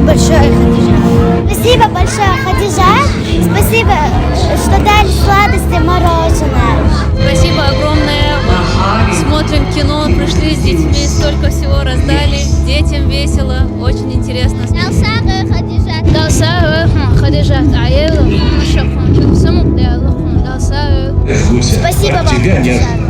большое, Хадижа. Спасибо большое, Хадижа. Спасибо, что дали сладости, мороженое. Спасибо огромное. Смотрим кино, пришли с детьми, столько всего раздали. Детям весело, очень интересно. Спасибо вам, Хадижа.